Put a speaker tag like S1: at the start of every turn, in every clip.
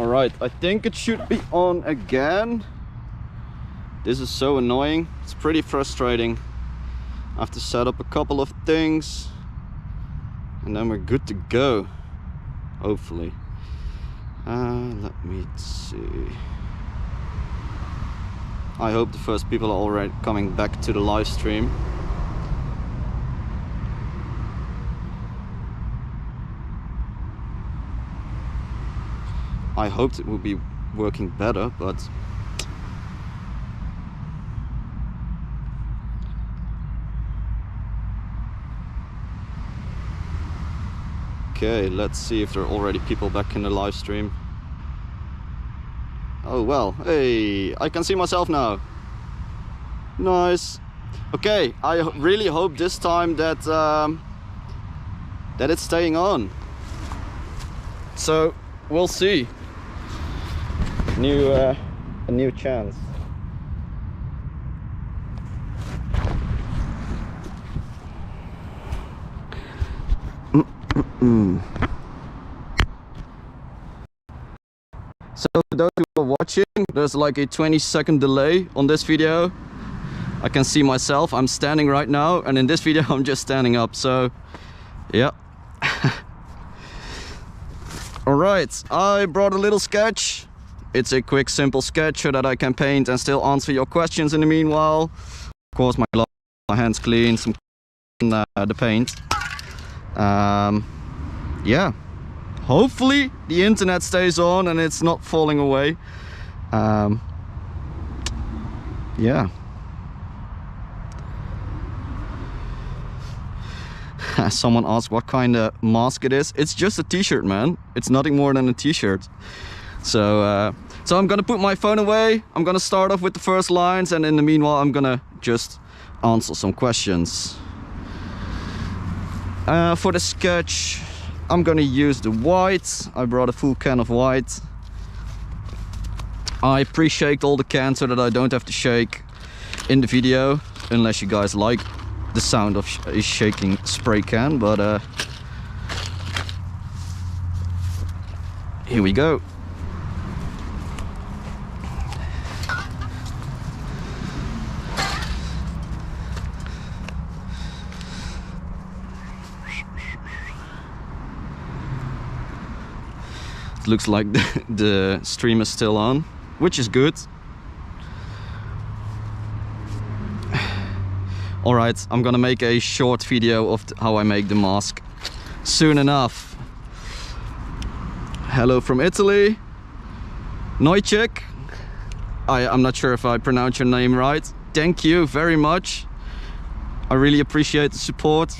S1: Alright, I think it should be on again. This is so annoying. It's pretty frustrating. I have to set up a couple of things and then we're good to go. Hopefully. Let me see. I hope the first people are already coming back to the live stream. I hoped it would be working better, but okay, let's see if there are already people back in the live stream. Oh well, hey, I can see myself now. Nice. Okay, I really hope this time that that it's staying on. So we'll see. A new chance. So for those who are watching, there's like a 20-second delay on this video. I can see myself, I'm standing right now, and in this video I'm just standing up, so yeah. Alright, I brought a little sketch. It's a quick, simple sketch so that I can paint and still answer your questions in the meanwhile. Of course, my hands clean, some the paint. Yeah. Hopefully the internet stays on and it's not falling away. Yeah. Someone asked what kind of mask it is. It's just a t-shirt, man. It's nothing more than a t-shirt. So I'm gonna put my phone away. I'm gonna start off with the first lines, and in the meanwhile I'm gonna just answer some questions. For the sketch, I'm gonna use the white. I brought a full can of white. I pre-shaked all the cans so that I don't have to shake in the video, unless you guys like the sound of a shaking spray can, but here we go. It looks like the stream is still on, which is good. Alright, I'm gonna make a short video of how I make the mask soon enough. Hello from Italy. Neujek. I'm not sure if I pronounce your name right. Thank you very much. I really appreciate the support.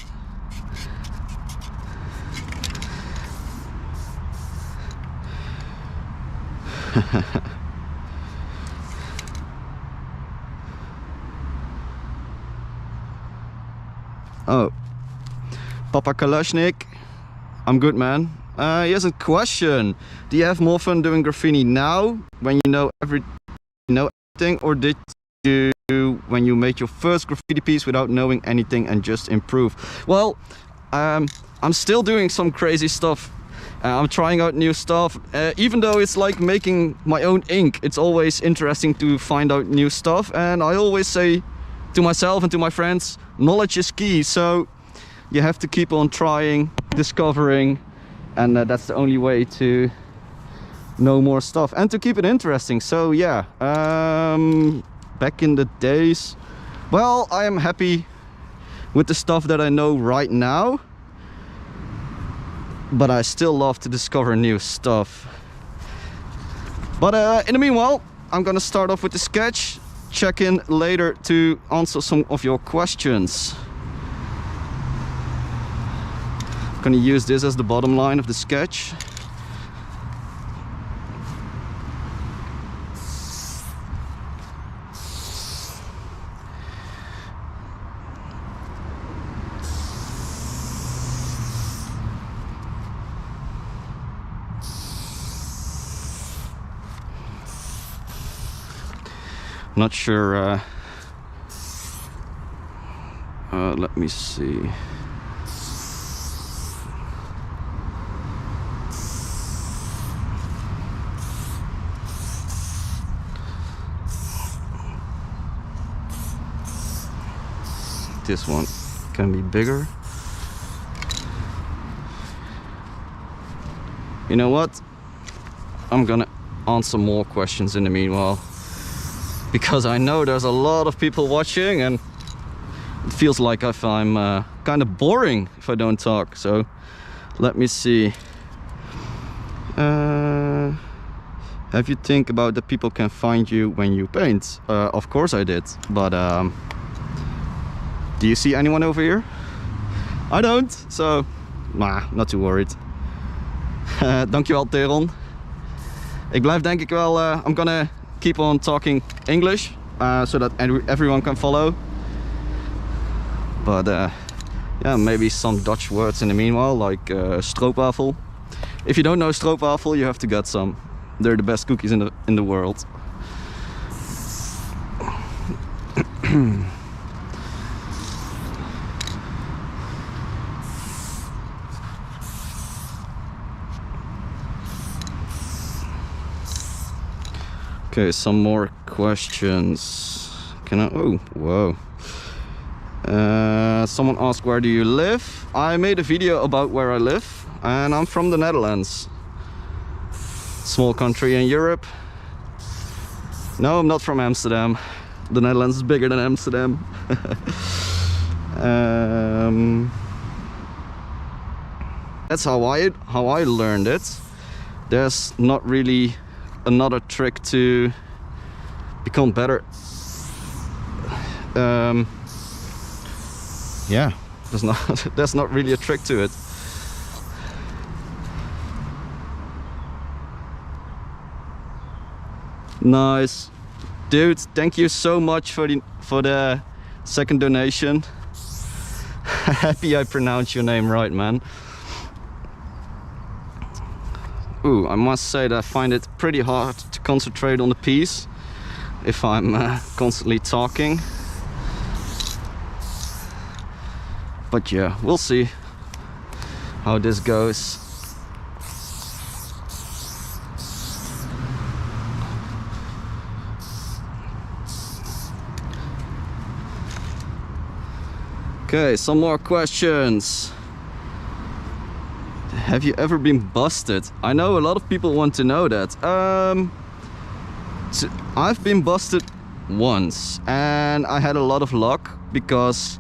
S1: Oh, Papa Kalashnik, I'm good, man. Here's a question: do you have more fun doing graffiti now, when you know everything, or did you when you made your first graffiti piece without knowing anything and just improve? Well, I'm still doing some crazy stuff. I'm trying out new stuff. Even though it's like making my own ink, it's always interesting to find out new stuff. And I always say to myself and to my friends, knowledge is key. So you have to keep on trying, discovering, and that's the only way to know more stuff and to keep it interesting. So yeah, back in the days, well, I am happy with the stuff that I know right now, but I still love to discover new stuff. But in the meanwhile, I'm gonna start off with the sketch. Check in later to answer some of your questions. I'm gonna use this as the bottom line of the sketch. Not sure, let me see. this one can be bigger. You know what? I'm gonna answer more questions in the meanwhile, because I know there's a lot of people watching and it feels like if I'm kind of boring if I don't talk. So let me see. Have you think about that people can find you when you paint? Of course I did, but do you see anyone over here? I don't, so nah, not too worried. Dankjewel Teron. Ik blijf denk ik wel, I'm gonna keep on talking English so that everyone can follow. But yeah, maybe some Dutch words in the meanwhile, like stroopwafel. If you don't know stroopwafel, you have to get some. They're the best cookies in the world. Okay, some more questions. Can I? Oh, whoa. Someone asked, where do you live? I made a video about where I live, and I'm from the Netherlands. Small country in Europe. No, I'm not from Amsterdam. The Netherlands is bigger than Amsterdam. That's how I learned it. There's not really another trick to become better. Yeah, there's not really a trick to it. Nice, dude. Thank you so much for the second donation. Happy I pronounced your name right, man. Ooh, I must say that I find it pretty hard to concentrate on the piece if I'm constantly talking. But yeah, we'll see how this goes. Okay, some more questions. Have you ever been busted? I know a lot of people want to know that. So I've been busted once, and I had a lot of luck because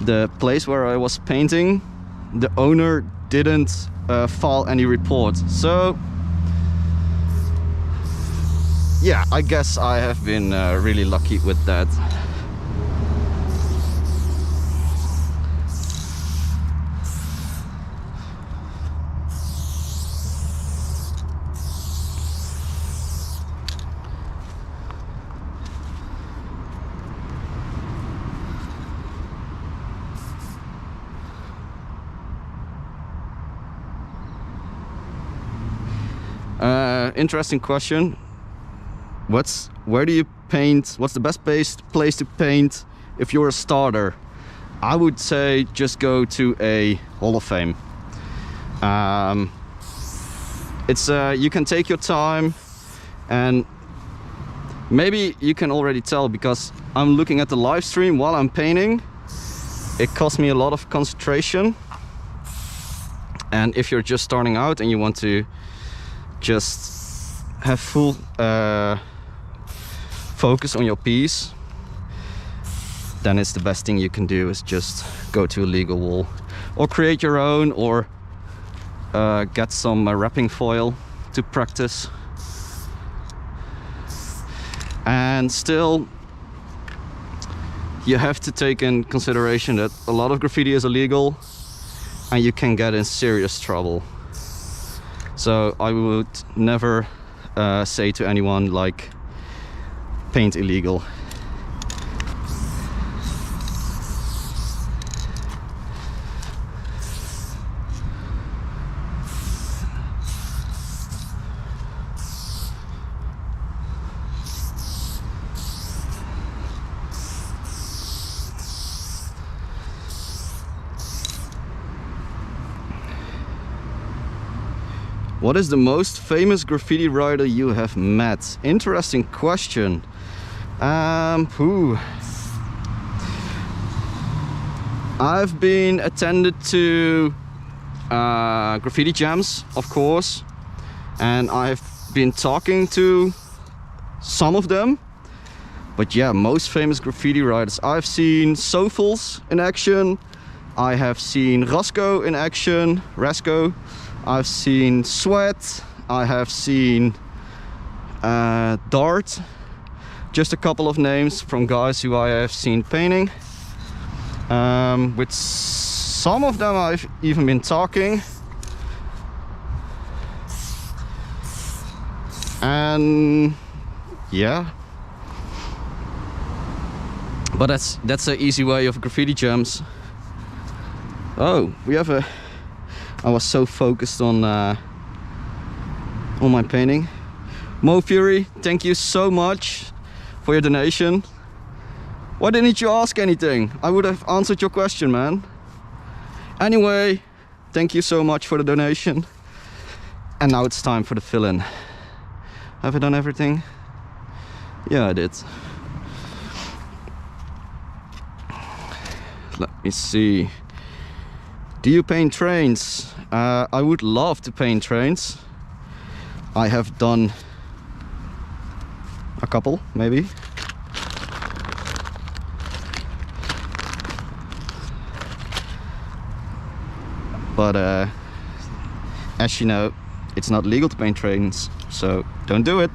S1: the place where I was painting, the owner didn't file any report. So yeah, I guess I have been really lucky with that. Interesting question. Where do you paint? What's the best place to paint if you're a starter? I would say just go to a Hall of Fame. It's you can take your time, and maybe you can already tell because I'm looking at the live stream while I'm painting. It costs me a lot of concentration, and if you're just starting out and you want to just have full focus on your piece, then it's the best thing you can do is just go to a legal wall or create your own, or get some wrapping foil to practice. And still, you have to take in consideration that a lot of graffiti is illegal and you can get in serious trouble. So I would never say to anyone like paint illegal. What is the most famous graffiti writer you have met? Interesting question. I've been attended to graffiti jams, of course, and I've been talking to some of them. But yeah, most famous graffiti writers. I've seen Sofels in action. I have seen Rasco in action. I've seen Sweat. I have seen Dart. Just a couple of names from guys who I have seen painting. With some of them I've even been talking. And yeah. But that's an easy way of graffiti jams. Oh, we have a... I was so focused on my painting. Mo Fury, thank you so much for your donation. Why didn't you ask anything? I would have answered your question, man. Anyway, thank you so much for the donation. And now it's time for the fill-in. Have I done everything? Yeah, I did. Let me see. Do you paint trains? I would love to paint trains. I have done a couple, maybe. But as you know, it's not legal to paint trains, so don't do it.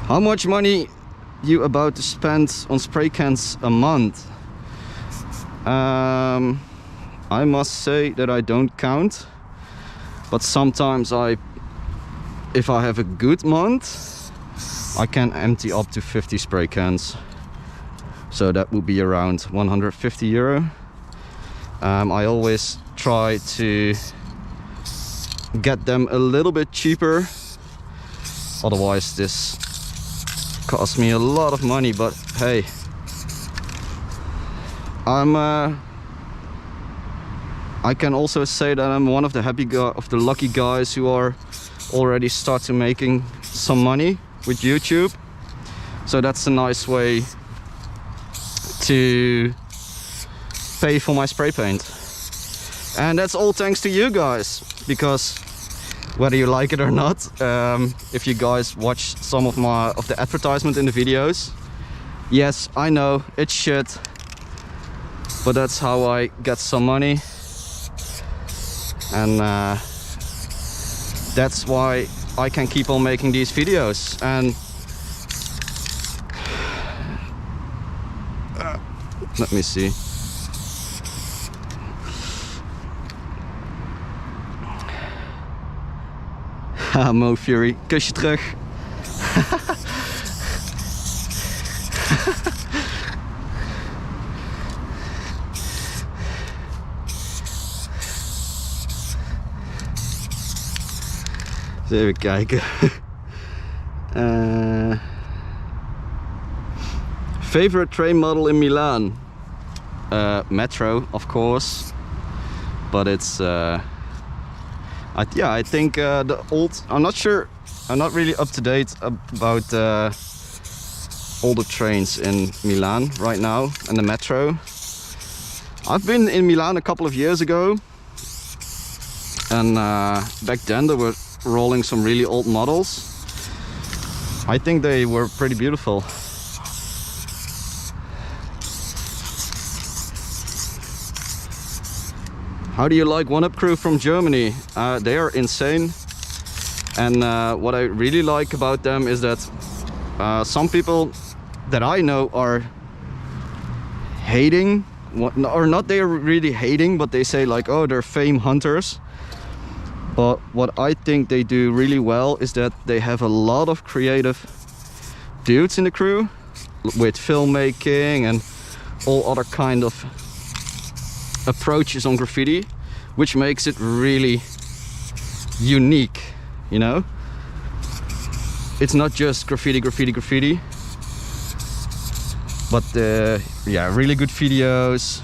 S1: How much money you about to spend on spray cans a month? I must say that I don't count, but sometimes if I have a good month, I can empty up to 50 spray cans. So that would be around 150 euro. I always try to get them a little bit cheaper, otherwise this cost me a lot of money. But hey, I can also say that I'm one of the lucky guys who are already starting making some money with YouTube. So that's a nice way to pay for my spray paint. And that's all thanks to you guys, because whether you like it or not, if you guys watch some of the advertisement in the videos, yes, I know it's shit, but that's how I get some money. And that's why I can keep on making these videos. And let me see. Mo Fury, kusje terug. Eens even kijken. Favorite train model in Milan? Metro, of course, but it's I think the old, I'm not sure, I'm not really up to date about all the trains in Milan right now and the metro. I've been in Milan a couple of years ago, and back then they were rolling some really old models. I think they were pretty beautiful. How do you like One Up Crew from Germany? They are insane, and what I really like about them is that some people that I know are hating, or not they are really hating, but they say like, oh, they're fame hunters. But what I think they do really well is that they have a lot of creative dudes in the crew with filmmaking and all other kind of approaches on graffiti, which makes it really unique, you know? It's not just graffiti, but yeah, really good videos.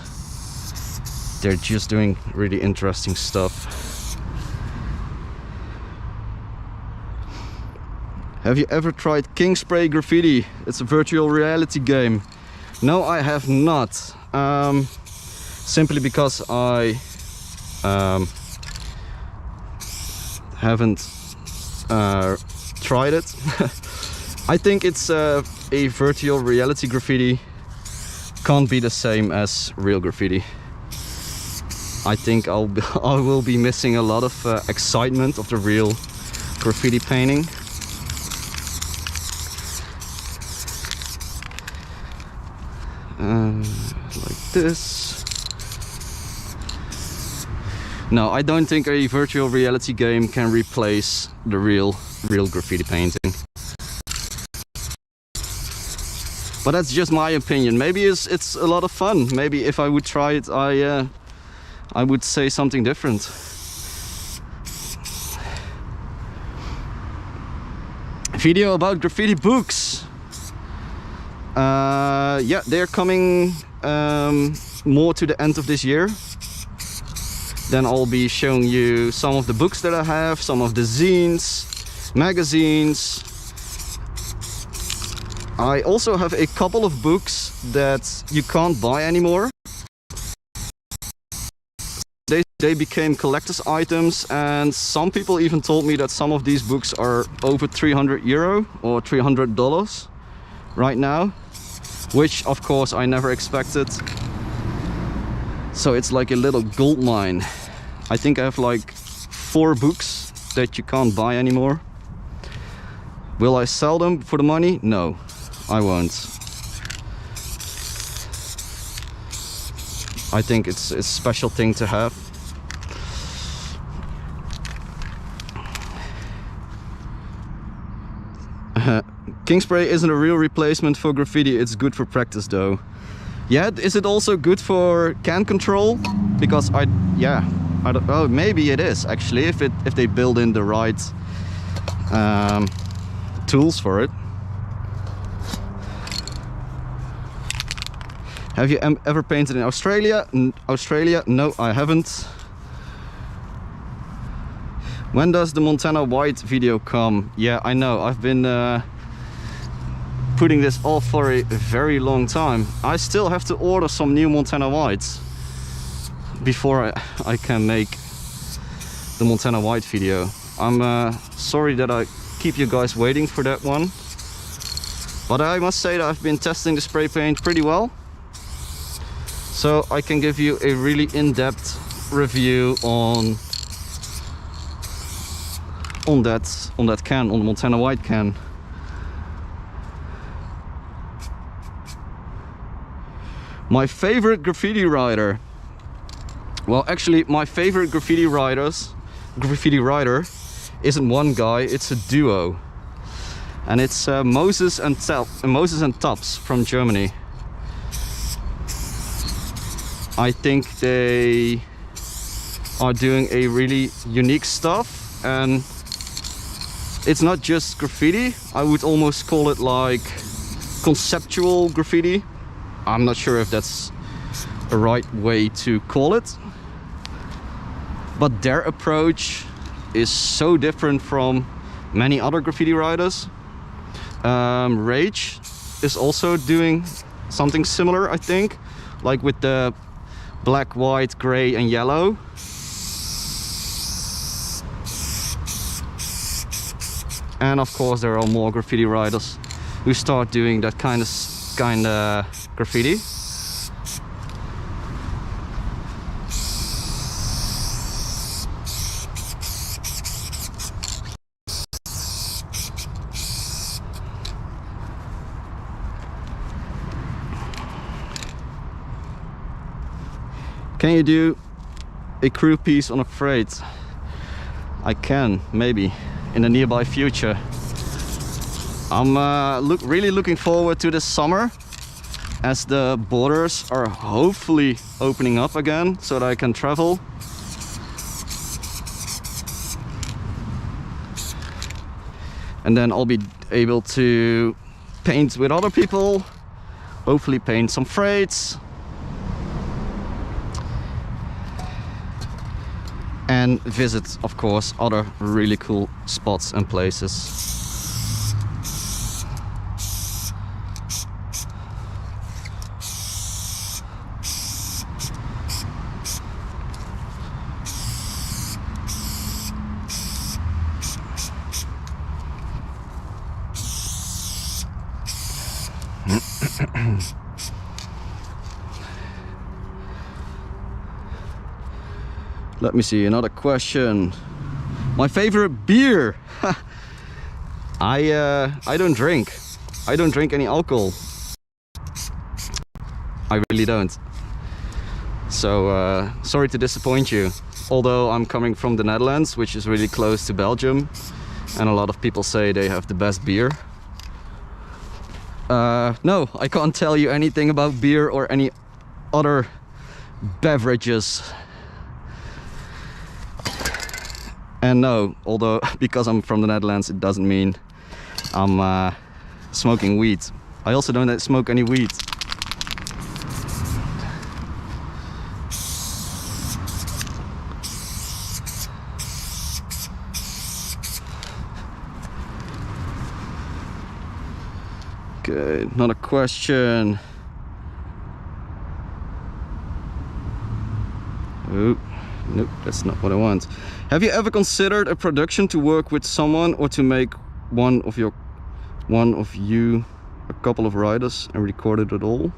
S1: They're just doing really interesting stuff. Have you ever tried King Spray Graffiti? It's a virtual reality game. No, I have not. Simply because I haven't tried it. I think it's a virtual reality graffiti can't be the same as real graffiti. I think I will be missing a lot of excitement of the real graffiti painting. Like this. No, I don't think a virtual reality game can replace the real graffiti painting. But that's just my opinion. Maybe it's a lot of fun. Maybe if I would try it, I would say something different. Video about graffiti books. Yeah, they're coming more to the end of this year. Then I'll be showing you some of the books that I have, some of the zines, magazines. I also have a couple of books that you can't buy anymore. They became collector's items, and some people even told me that some of these books are over €300 or $300 right now, which of course I never expected. So it's like a little gold mine. I think I have like 4 books that you can't buy anymore. Will I sell them for the money? No, I won't. I think it's a special thing to have. King Spray isn't a real replacement for graffiti, it's good for practice though. Yeah, is it also good for can control? Because I don't, oh, maybe it is actually, if they build in the right tools for it. Have you ever painted in Australia? Australia? No, I haven't. When does the Montana White video come? Yeah, I know, I've been putting this off for a very long time. I still have to order some new Montana Whites before I can make the Montana White video. I'm sorry that I keep you guys waiting for that one. But I must say that I've been testing the spray paint pretty well. So I can give you a really in-depth review on that can, on the Montana White can. My favorite graffiti writer. Well, actually, my favorite graffiti writer isn't one guy; it's a duo, and it's Moses and Tubbs from Germany. I think they are doing a really unique stuff, and it's not just graffiti. I would almost call it like conceptual graffiti. I'm not sure if that's the right way to call it, but their approach is so different from many other graffiti writers. Rage is also doing something similar, I think, like with the black, white, gray and yellow. And of course there are more graffiti writers who start doing that kind of graffiti. Can you do a crew piece on a freight? I can, maybe, in the nearby future. I'm really looking forward to this summer, as the borders are hopefully opening up again so that I can travel. And then I'll be able to paint with other people, hopefully paint some freights. And visit, of course, other really cool spots and places. Let me see, another question. My favorite beer. I don't drink. I don't drink any alcohol. I really don't. So sorry to disappoint you. Although I'm coming from the Netherlands, which is really close to Belgium, and a lot of people say they have the best beer. No, I can't tell you anything about beer or any other beverages. And no, although because I'm from the Netherlands, it doesn't mean I'm smoking weed. I also don't smoke any weed. Okay, another question. Oh, nope, that's not what I want. Have you ever considered a production to work with someone or to make one of you a couple of riders and record it at all?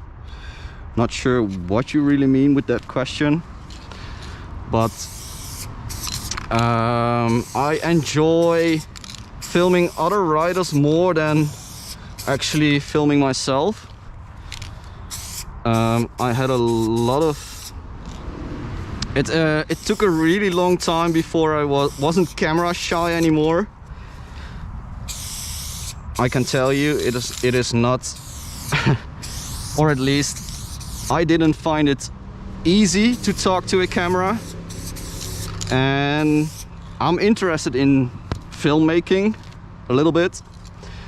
S1: Not sure what you really mean with that question, but I enjoy filming other riders more than actually filming myself. I had a lot of it took a really long time before I wasn't camera shy anymore. I can tell you it is not or at least I didn't find it easy to talk to a camera, and I'm interested in filmmaking a little bit.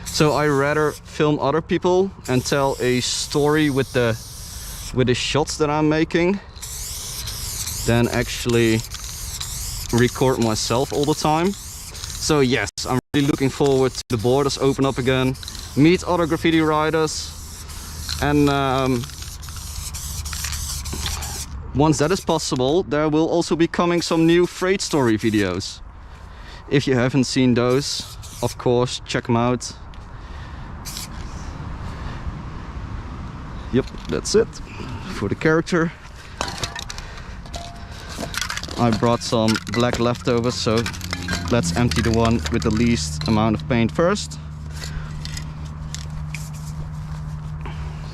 S1: So I rather film other people and tell a story with the shots that I'm making than actually record myself all the time. So yes, I'm really looking forward to the borders open up again, meet other graffiti riders, and once that is possible, there will also be coming some new freight story videos. If you haven't seen those, of course, check them out. Yep, that's it for the character. I brought some black leftovers, so let's empty the one with the least amount of paint first.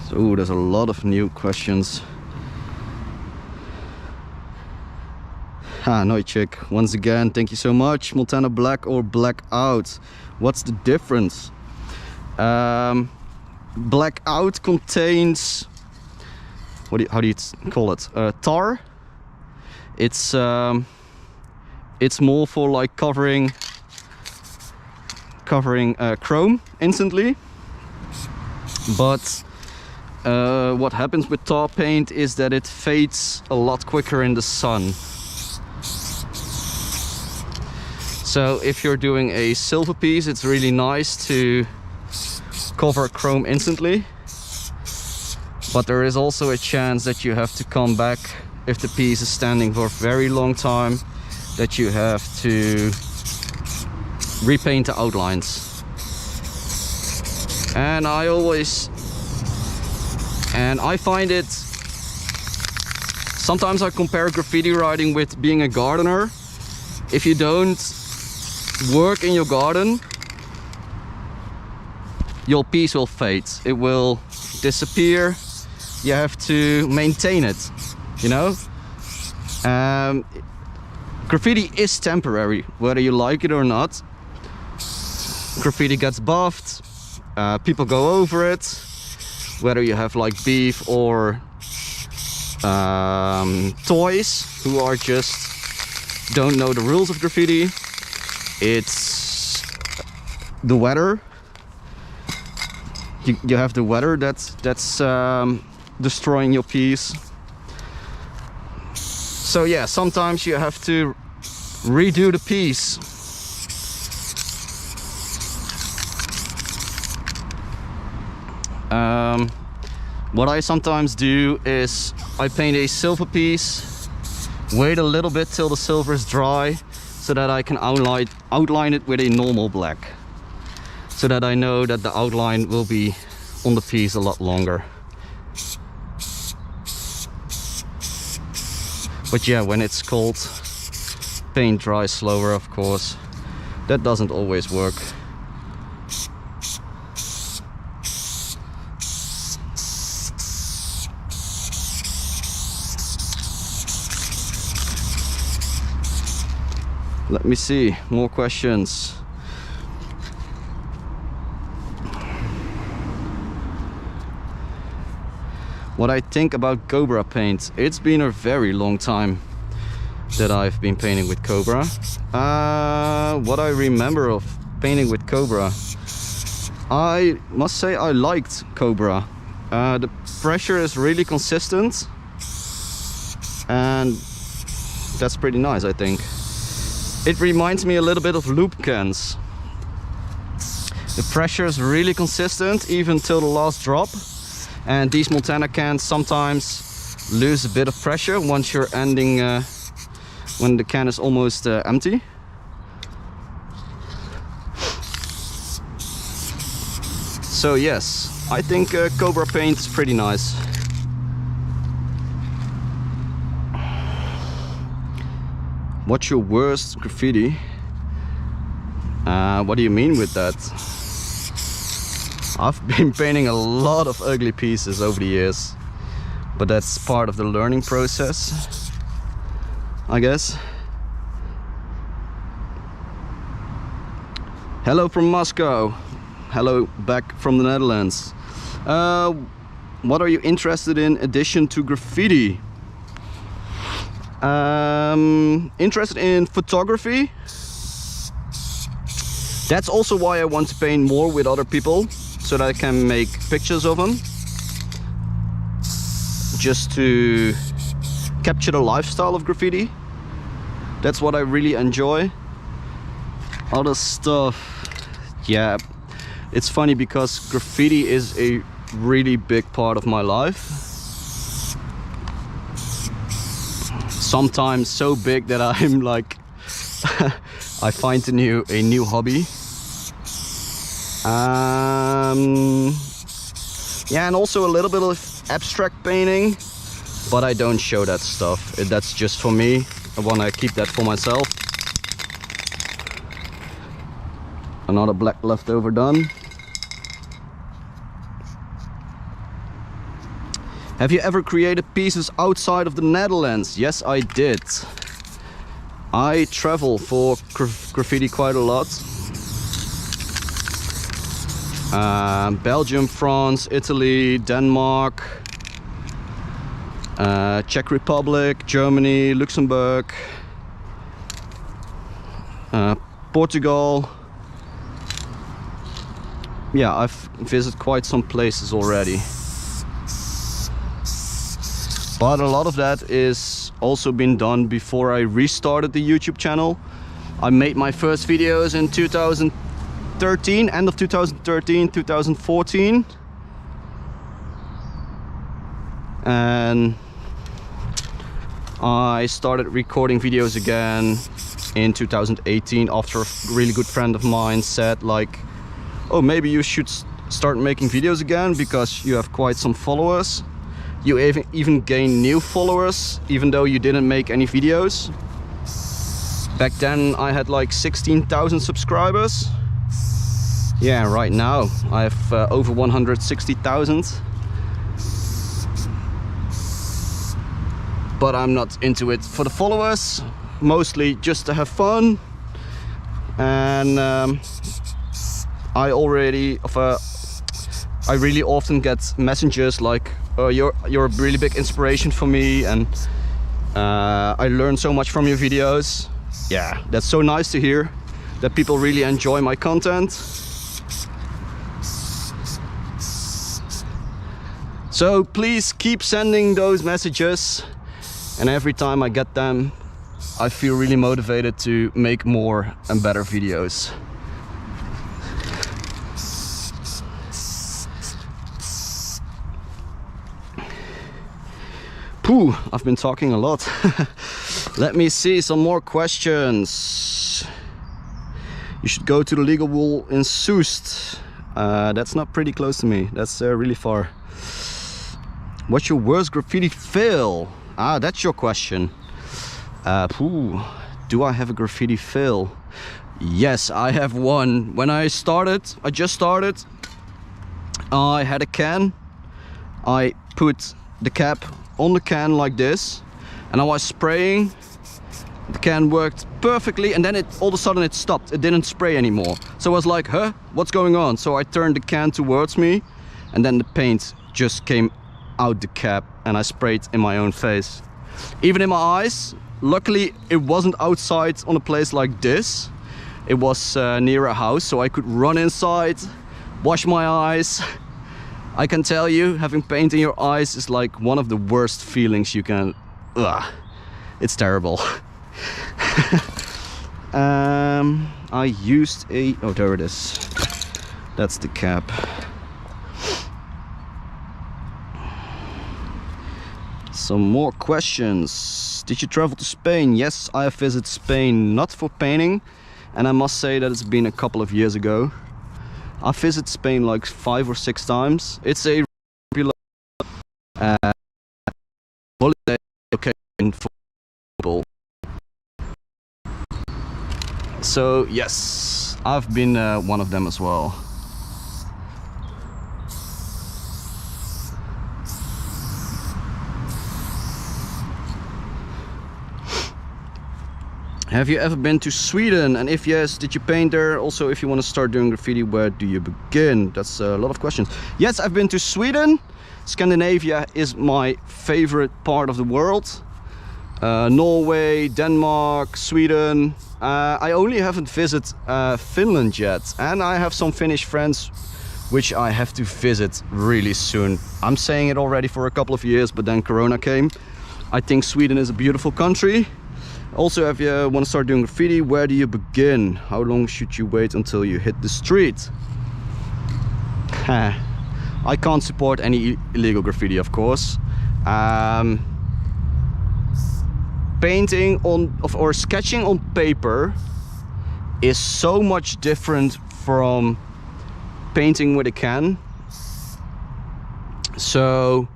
S1: So there's a lot of new questions. No chick, once again, thank you so much. Montana Black or Blackout? What's the difference? Blackout contains, how do you call it? Tar. It's more for like covering chrome instantly. But what happens with tar paint is that it fades a lot quicker in the sun. So if you're doing a silver piece, it's really nice to cover chrome instantly. But there is also a chance that you have to come back if the piece is standing for a very long time, that you have to repaint the outlines. And I find it, sometimes I compare graffiti writing with being a gardener. If you don't work in your garden, your piece will fade, it will disappear. You have to maintain it, you know. Graffiti is temporary, whether you like it or not. Graffiti gets buffed, people go over it, whether you have like beef or toys who are just don't know the rules of graffiti. It's the weather. You have the weather that's destroying your piece. So yeah, sometimes you have to redo the piece. What I sometimes do is I paint a silver piece, wait a little bit till the silver is dry, so that I can outline it with a normal black, so that I know that the outline will be on the piece a lot longer. But yeah, when it's cold, paint dries slower, of course. That doesn't always work. Let me see, more questions. What I think about Cobra paint. It's been a very long time that I've been painting with Cobra. What I remember of painting with Cobra, I must say I liked Cobra. The pressure is really consistent and that's pretty nice, I think. It reminds me a little bit of loop cans. The pressure is really consistent even till the last drop. And these Montana cans sometimes lose a bit of pressure once you're ending, when the can is almost empty. So yes, I think Cobra paint is pretty nice. What's your worst graffiti? What do you mean with that? I've been painting a lot of ugly pieces over the years, but that's part of the learning process, I guess. Hello from Moscow. Hello back from the Netherlands. What are you interested in addition to graffiti? Interested in photography. That's also why I want to paint more with other people, so that I can make pictures of them, just to capture the lifestyle of graffiti. That's what I really enjoy. Other stuff, yeah, it's funny because graffiti is a really big part of my life. Sometimes so big that I'm like I find a new hobby. Yeah, and also a little bit of abstract painting, but I don't show that stuff. That's just for me. I want to keep that for myself. Another black leftover done. Have you ever created pieces outside of the Netherlands? Yes, I did. I travel for graffiti quite a lot. Belgium, France, Italy, Denmark, Czech Republic, Germany, Luxembourg, Portugal. Yeah, I've visited quite some places already. But a lot of that is also been done before I restarted the YouTube channel. I made my first videos in 2013, end of 2013, 2014. And I started recording videos again in 2018 after a really good friend of mine said like, oh, maybe you should start making videos again because you have quite some followers. You even gain new followers even though you didn't make any videos. Back then I had like 16,000 subscribers. Yeah, right now I have over 160,000. But I'm not into it for the followers, mostly just to have fun. And I really often get messages like, oh, you're a really big inspiration for me, and I learned so much from your videos. Yeah, that's so nice to hear that people really enjoy my content. So please keep sending those messages, and every time I get them I feel really motivated to make more and better videos. Pooh, I've been talking a lot. Let me see some more questions. You should go to the legal wool in Soest. That's not pretty close to me. That's really far. What's your worst graffiti fail? Ah, that's your question. Do I have a graffiti fail? Yes, I have one. When I just started, I had a can. I put the cap on the can like this, and I was spraying. The can worked perfectly, and then all of a sudden it stopped. It didn't spray anymore. So I was like, huh, what's going on? So I turned the can towards me, and then the paint just came out the cap, and I sprayed in my own face. Even in my eyes. Luckily it wasn't outside on a place like this. It was near a house, so I could run inside, wash my eyes. I can tell you, having paint in your eyes is like one of the worst feelings you can... It's terrible. I used a... Oh, there it is. That's the cap. Some more questions. Did you travel to Spain? Yes, I have visited Spain, not for painting, and I must say that it's been a couple of years ago. I visited Spain like 5 or 6 times. It's a popular holiday location for people. So yes, I've been one of them as well. Have you ever been to Sweden? And if yes, did you paint there? Also, if you want to start doing graffiti, where do you begin? That's a lot of questions. Yes, I've been to Sweden. Scandinavia is my favorite part of the world. Norway, Denmark, Sweden. I only haven't visited Finland yet. And I have some Finnish friends which I have to visit really soon. I'm saying it already for a couple of years, but then Corona came. I think Sweden is a beautiful country. Also, if you want to start doing graffiti, where do you begin? How long should you wait until you hit the street? I can't support any illegal graffiti, of course. Painting on or sketching on paper is so much different from painting with a can. So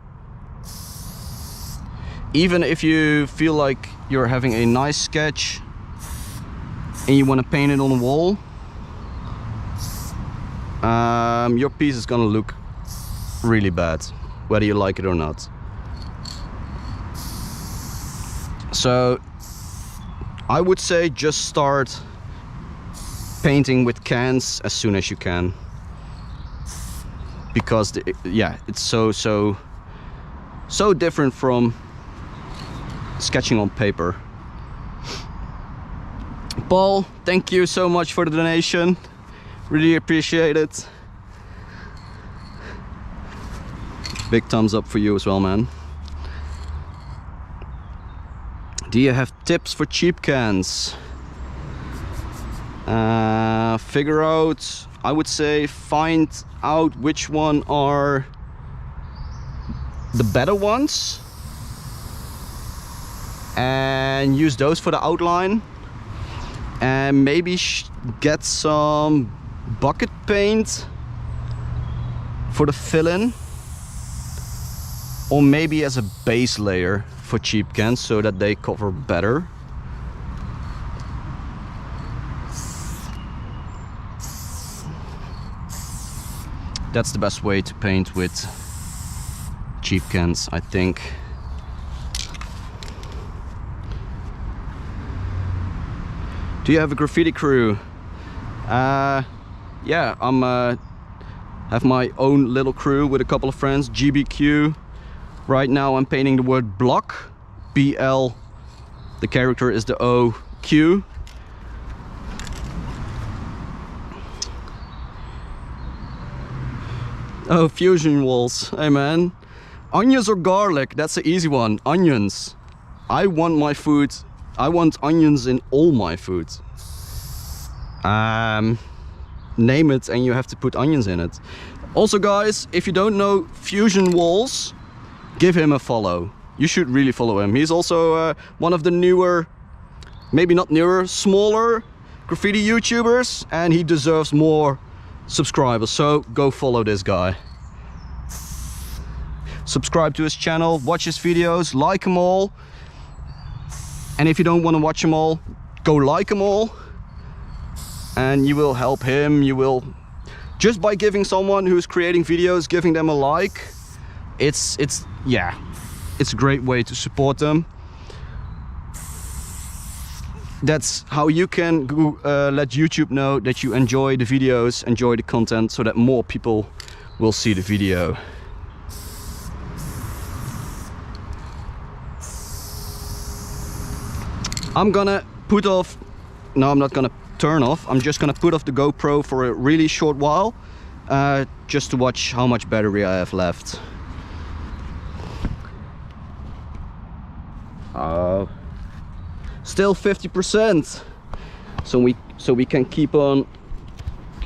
S1: even if you feel like you're having a nice sketch and you want to paint it on the wall, your piece is gonna look really bad, whether you like it or not. So I would say just start painting with cans as soon as you can, because it's so different from sketching on paper. Paul, thank you so much for the donation. Really appreciate it. Big thumbs up for you as well, man. Do you have tips for cheap cans? Figure out, I would say, find out which one are the better ones and use those for the outline, and maybe get some bucket paint for the fill-in, or maybe as a base layer for cheap cans so that they cover better. That's the best way to paint with cheap cans, I think. Do you have a graffiti crew? Yeah, I'm have my own little crew with a couple of friends, GBQ. Right now I'm painting the word block, BL. The character is the OQ. Oh, fusion walls. Hey man. Onions or garlic? That's an easy one. Onions. I want my food. I want onions in all my food. Name it and you have to put onions in it. Also guys, if you don't know Fusion Walls, give him a follow. You should really follow him. He's also one of the newer, maybe not newer, smaller graffiti YouTubers, and he deserves more subscribers, so go follow this guy. Subscribe to his channel, watch his videos, like them all. And if you don't want to watch them all, go like them all, and you will help him. You will, just by giving someone who's creating videos, giving them a like, it's a great way to support them. That's how you can let YouTube know that you enjoy the videos, enjoy the content, so that more people will see the video. I'm gonna put off, no, I'm not gonna turn off, I'm just gonna put off the GoPro for a really short while, just to watch how much battery I have left. Still 50%, so we can keep on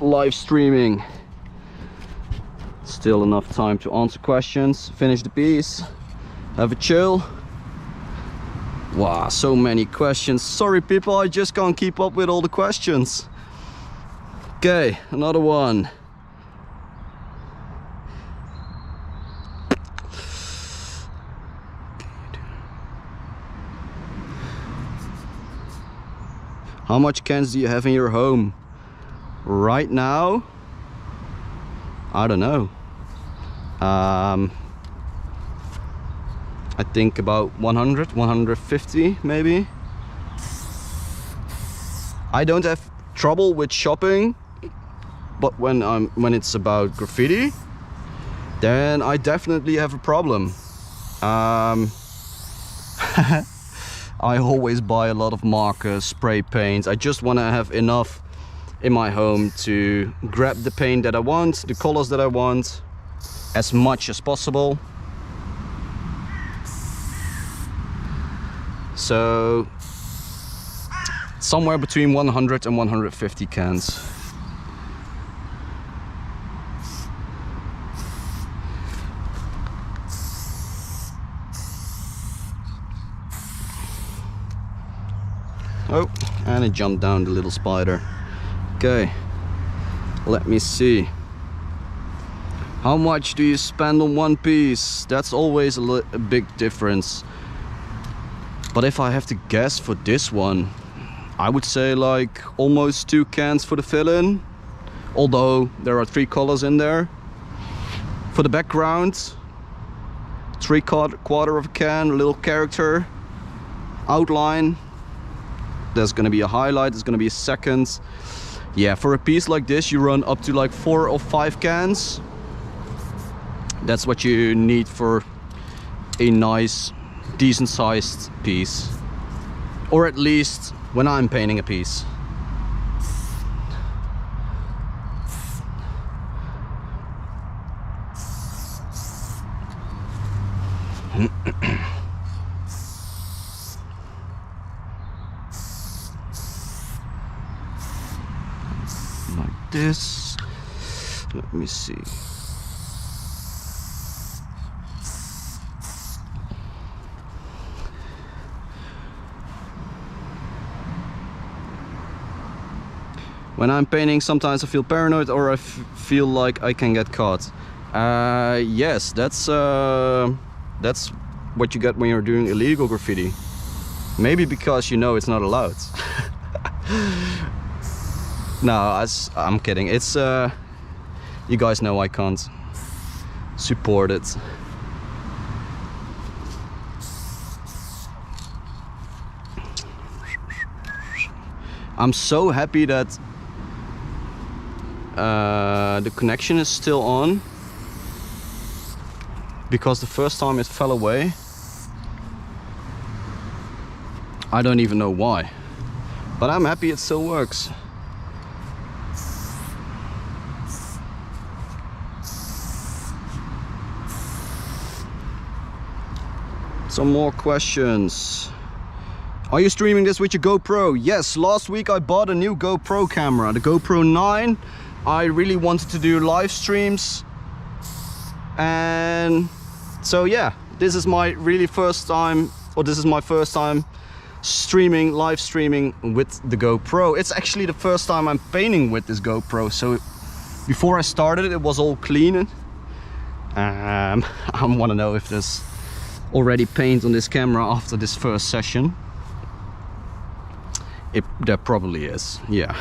S1: live streaming. Still enough time to answer questions, finish the piece, have a chill. Wow, so many questions. Sorry people, I just can't keep up with all the questions. Okay, another one. How much cans do you have in your home? Right now, I don't know. I think about 100, 150 maybe. I don't have trouble with shopping, but when it's about graffiti, then I definitely have a problem. I always buy a lot of markers, spray paints. I just want to have enough in my home to grab the paint that I want, the colors that I want, as much as possible. So somewhere between 100 and 150 cans. Oh, and it jumped down, the little spider. Okay, let me see. How much do you spend on one piece? That's always a big difference. But if I have to guess for this one, I would say like almost 2 cans for the fill-in. Although there are 3 colors in there. For the background, 3/4 of a can, a little character, outline. There's gonna be a highlight, there's gonna be a second. Yeah, for a piece like this, you run up to like 4 or 5 cans. That's what you need for a nice, decent sized piece. Or at least when I'm painting a piece. Like this. Let me see. When I'm painting, sometimes I feel paranoid, or I feel like I can get caught. Yes, that's what you get when you're doing illegal graffiti. Maybe because you know it's not allowed. No, I'm kidding. It's you guys know I can't support it. I'm so happy that the connection is still on, because the first time it fell away. I don't even know why, but I'm happy it still works. Some more questions. Are you streaming this with your GoPro? Yes, last week I bought a new GoPro camera, the GoPro 9. I really wanted to do live streams. And so yeah, this is my really first time, or this is my first time streaming, live streaming with the GoPro. It's actually the first time I'm painting with this GoPro. So before I started, it was all clean. I want to know if there's already paint on this camera after this first session. There probably is, yeah.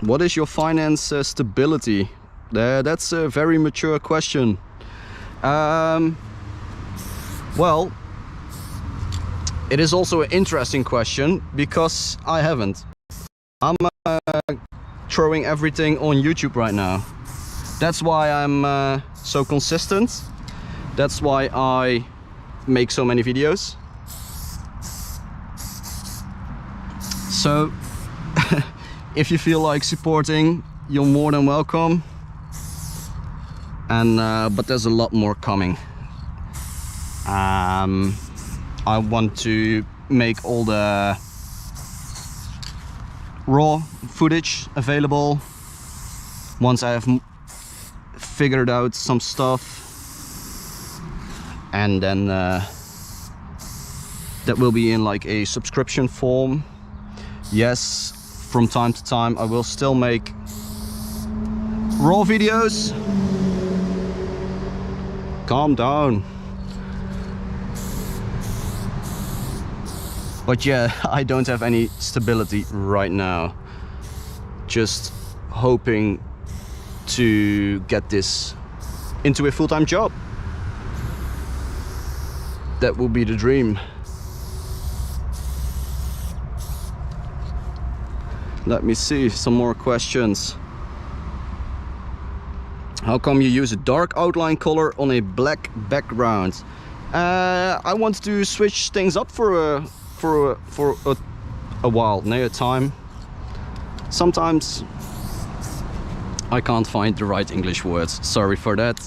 S1: What is your finance stability? That's a very mature question. Well, it is also an interesting question because I haven't. I'm throwing everything on YouTube right now. That's why I'm so consistent. That's why I make so many videos. So if you feel like supporting, you're more than welcome. And but there's a lot more coming. I want to make all the raw footage available once I have figured out some stuff, and then that will be in like a subscription form. Yes, from time to time I will still make raw videos. Calm down. But yeah, I don't have any stability right now. Just hoping to get this into a full-time job. That would be the dream. Let me see some more questions. How come you use a dark outline color on a black background? I want to switch things up for a while, near time. Sometimes I can't find the right English words. Sorry for that.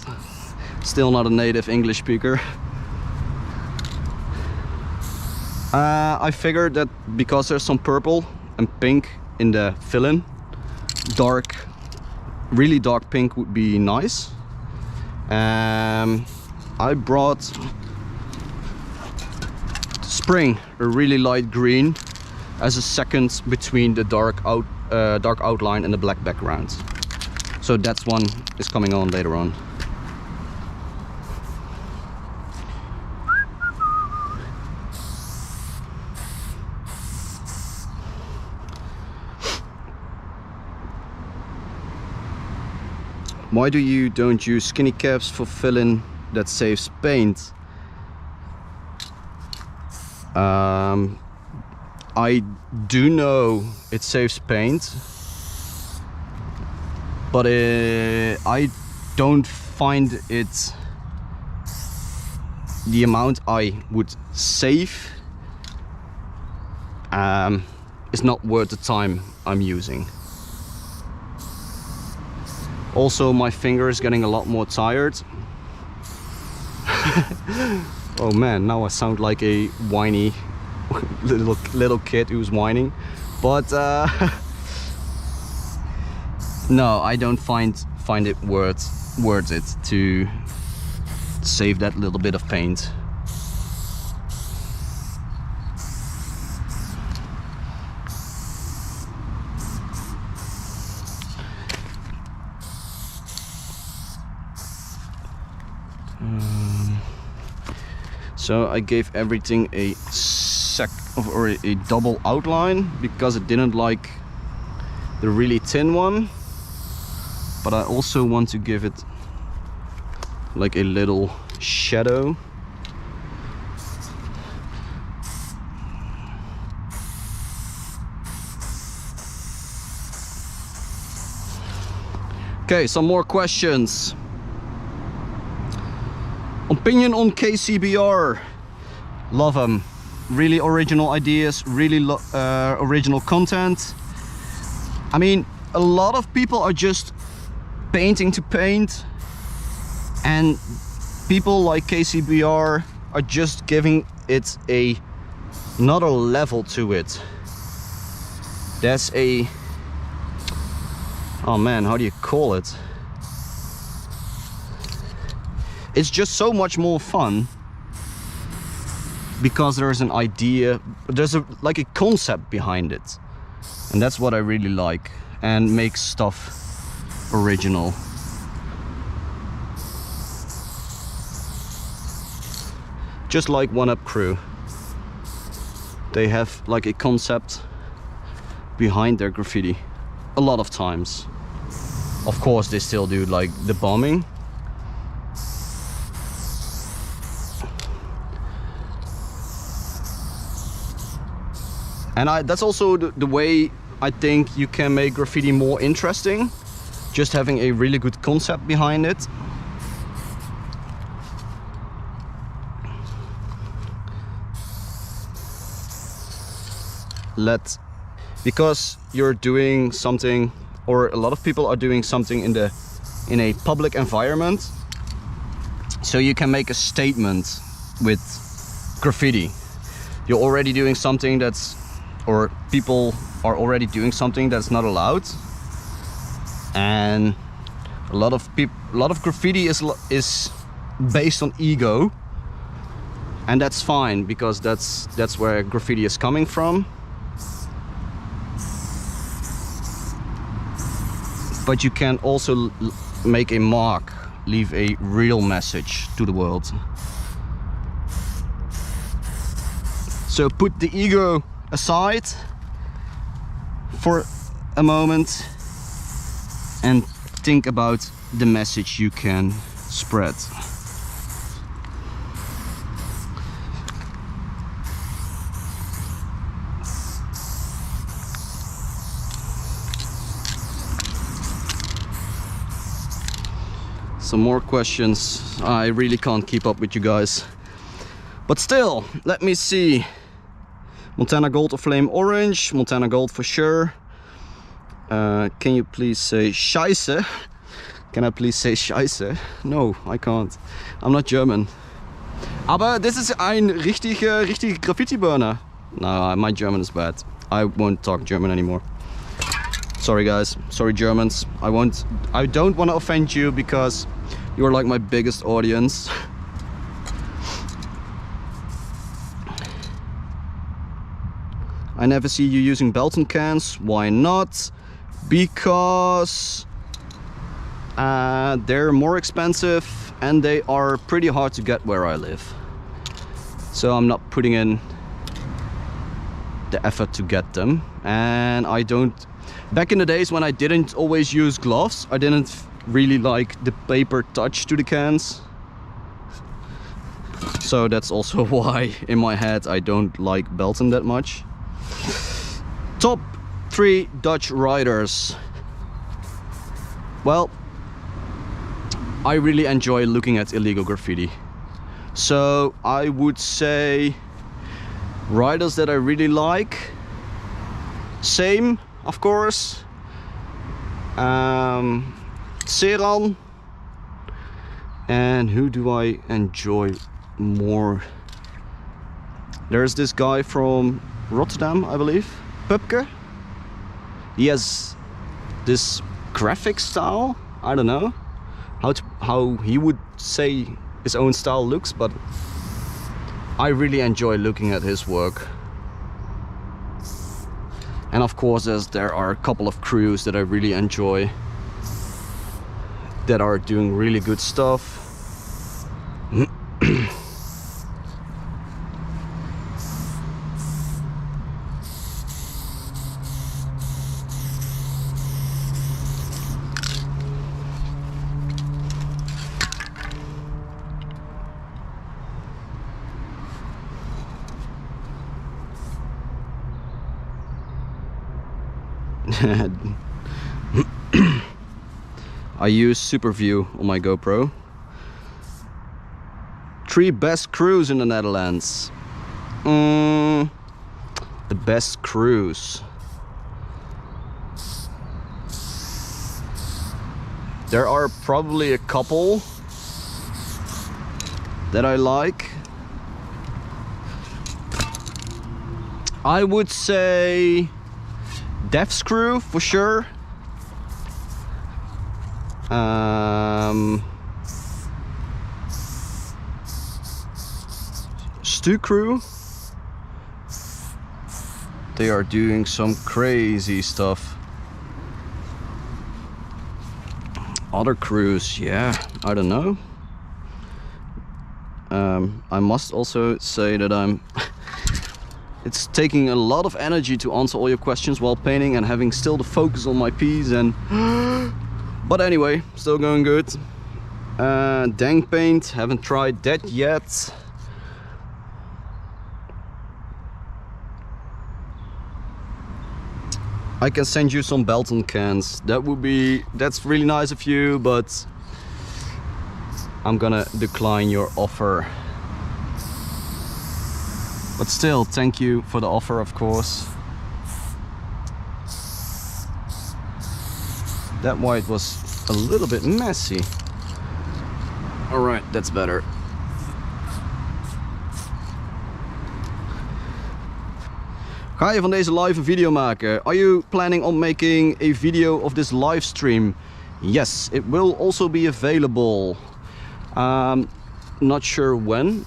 S1: Still not a native English speaker. I figured that because there's some purple and pink in the fill-in, really dark pink would be nice. I brought Spring, a really light green, as a second between the dark outline and the black background. So that's one is coming on later on. Why don't use skinny caps for fill-in that saves paint? I do know it saves paint, but I don't find it the amount I would save is not worth the time I'm using. Also, my finger is getting a lot more tired. Oh man, now I sound like a whiny little kid who's whining. But no, I don't find it worth it to save that little bit of paint. So I gave everything a double outline because I didn't like the really thin one, but I also want to give it like a little shadow. Okay, some more questions. Opinion on KCBR. Love them. Really original ideas, really original content. I mean, a lot of people are just painting to paint, and people like KCBR are just giving it another level to it. There's a, oh man, how do you call it? It's just so much more fun because there's an idea, there's like a concept behind it, and that's what I really like, and makes stuff original. just like One Up Crew. They have like a concept behind their graffiti a lot of times. Of course they still do like the bombing, and that's also the way I think you can make graffiti more interesting, just having a really good concept behind it. Because you're doing something, or a lot of people are doing something in a public environment, so you can make a statement with graffiti. You're already doing something or people are already doing something that's not allowed, and a lot of graffiti is based on ego, and that's fine, because that's where graffiti is coming from. But you can also make a mark, leave a real message to the world. So put the ego aside for a moment and think about the message you can spread. Some more questions. I really can't keep up with you guys. But still, let me see. Montana Gold or Flame Orange? Montana Gold for sure. Can you please say Scheiße? Can I please say Scheiße? No, I can't. I'm not German. Aber this is ein richtig Graffiti Burner. No, my German is bad. I won't talk German anymore. Sorry guys, sorry Germans. I don't want to offend you, because you're like my biggest audience. I never see you using Belton cans. Why not? Because they're more expensive and they are pretty hard to get where I live. So I'm not putting in the effort to get them. And I don't... Back in the days when I didn't always use gloves, I didn't really like the paper touch to the cans. So that's also why in my head I don't like Belton that much. Top 3 Dutch riders. Well, I really enjoy looking at illegal graffiti. So I would say riders that I really like. Same, of course. Seran. And who do I enjoy more? There's this guy from Rotterdam, I believe, Pupke. He has this graphic style. I don't know how he would say his own style looks, but I really enjoy looking at his work. And of course, there are a couple of crews that I really enjoy that are doing really good stuff. I use Super View on my GoPro. 3 best crews in the Netherlands. The best crews. There are probably a couple that I like. I would say Def's crew for sure. Stu crew. They are doing some crazy stuff. Other crews, yeah, I don't know. I must also say that it's taking a lot of energy to answer all your questions while painting and having still the focus on my piece, and but anyway, still going good. Dank paint, haven't tried that yet. I can send you some Belton cans. That's really nice of you, but I'm gonna decline your offer. But still, thank you for the offer, of course. That white was a little bit messy. All right, that's better. Ga je van deze live een video maken? Are you planning on making a video of this live stream? Yes, it will also be available. Not sure when,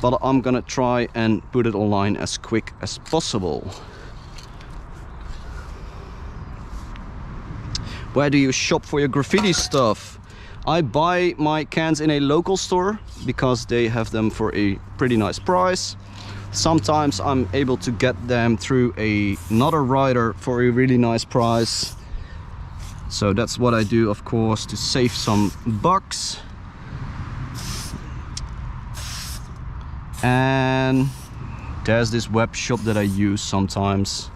S1: but I'm gonna try and put it online as quick as possible. Where do you shop for your graffiti stuff? I buy my cans in a local store because they have them for a pretty nice price. Sometimes I'm able to get them through another rider for a really nice price. So that's what I do, of course, to save some bucks. And there's this web shop that I use sometimes.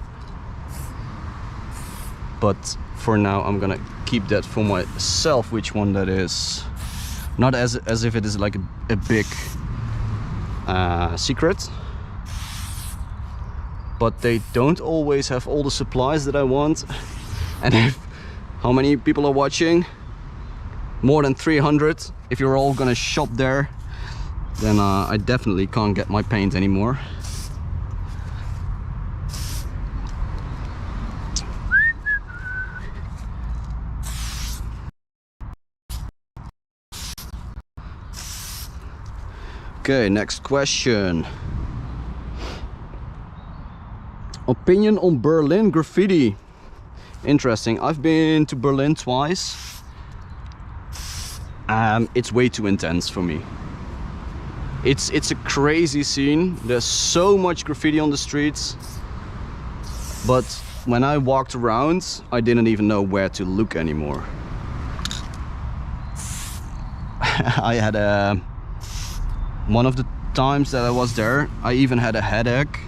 S1: But for now I'm gonna keep that for myself, which one that is. Not as if it is like a big secret. But they don't always have all the supplies that I want. And how many people are watching? More than 300. If you're all gonna shop there, then I definitely can't get my paint anymore. Okay, next question. Opinion on Berlin graffiti. Interesting. I've been to Berlin twice. It's way too intense for me. It's a crazy scene. There's so much graffiti on the streets. But when I walked around, I didn't even know where to look anymore. I had one of the times that I was there, I even had a headache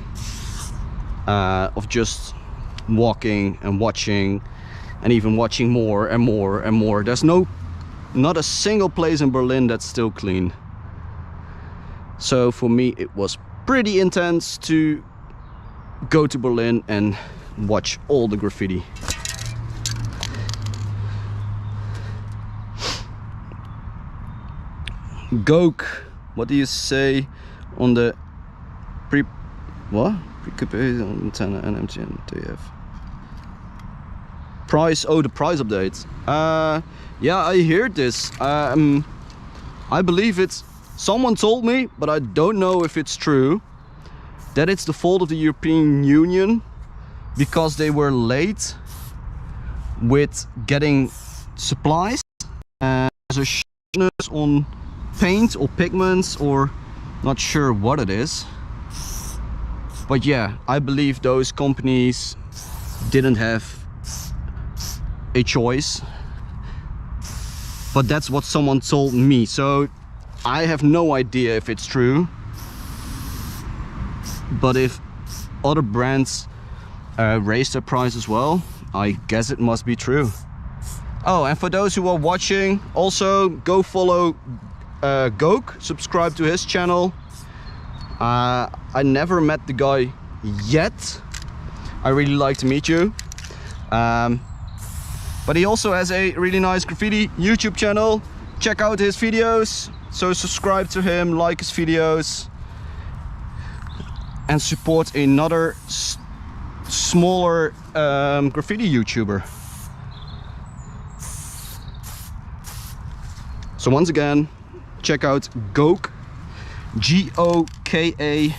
S1: of just walking and watching, and even watching more and more and more. There's not a single place in Berlin that's still clean. So for me it was pretty intense to go to Berlin and watch all the graffiti. Goak, what do you say on the pre-coupé antenna and MTN TF? Price, oh, the price update. Yeah, I heard this. I believe it's, someone told me, but I don't know if it's true, that it's the fault of the European Union because they were late with getting supplies, and there's a shortness on paint or pigments, or not sure what it is. But yeah, I believe those companies didn't have a choice, but that's what someone told me, so I have no idea if it's true. But if other brands raise their price as well, I guess it must be true. Oh, and for those who are watching, also go follow Goak, subscribe to his channel. I never met the guy yet. I really like to meet you. But he also has a really nice graffiti YouTube channel. Check out his videos. So subscribe to him, like his videos, and support another smaller graffiti YouTuber. So once again, check out Goak, G-O-K-A,